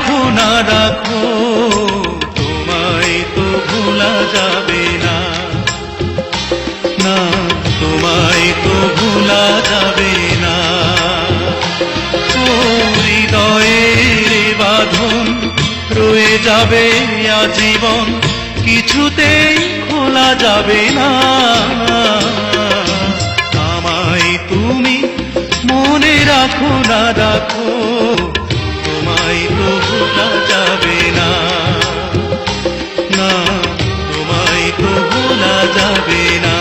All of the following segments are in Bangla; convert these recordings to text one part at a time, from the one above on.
রাখো না রাখো, তোমায় তো ভোলা যাবে না, না তোমায় তো ভোলা যাবে না। ও হৃদয়ের বাঁধন রয়ে যাবে আজীবন, কিছুতেই খোলা যাবে না। আমায় তুমি মনে রাখো না রাখো, তোমায় তো ভোলা যাবে না, না তোমায় তো ভোলা যাবে না।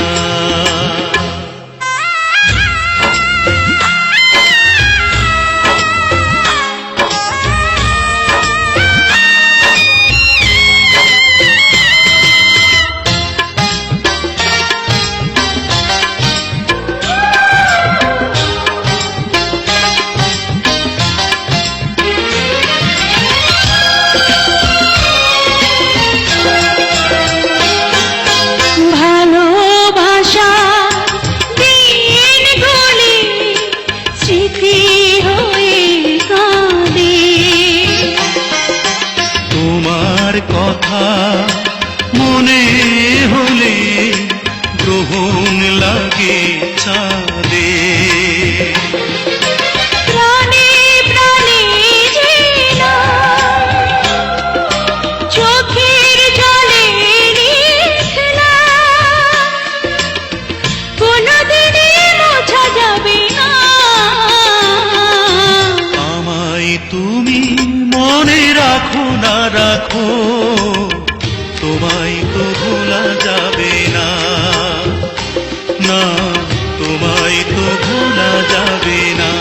কথা মনে হলে গ্রহণ লাগে চাঁদে, প্রাণে প্রাণে যেন চোখের জলে লিখলাম, কোনদিনই মোছা যাবে না। আমায় তুমি মনে রাখো না রাখো, তোমায় তো ভোলা যাবে না, না তোমায় তো ভোলা যাবে না।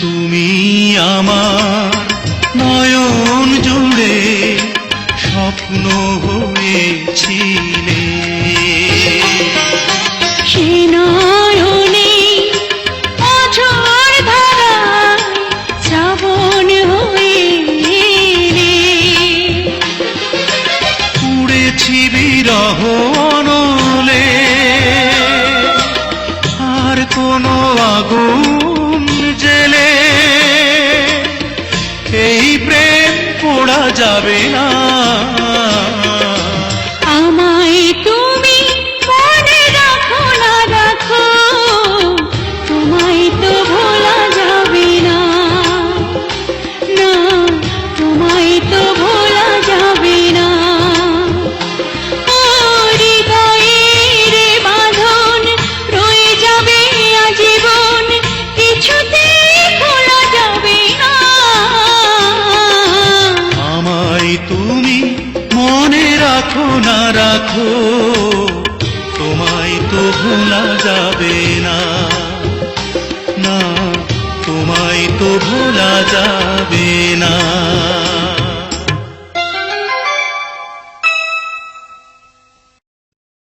তুমি আমার নয়ন জুড়ে স্বপ্ন হয়েছিলে, সে নয়নে অঝোর ধারায় শ্রাবণ হয়ে এলে, পুড়েছি বিরহ অনলে, আর কোনো আগুন জেলে এই প্রেম পোড়া যাবে না। আমায় তুমি মনে রাখো না রাখো, তোমায় তো ভোলা যাবে না, না তোমায় তো ভোলা যাবে না। ও হৃদয়ের বাঁধন রয়ে যাবে আজীবন, কিছুতেই খোলা যাবে না। আমায় তুমি মনে রাখো না রাখো, তোমায় তো ভোলা যাবে না, না তোমায় তো ভোলা যাবে না।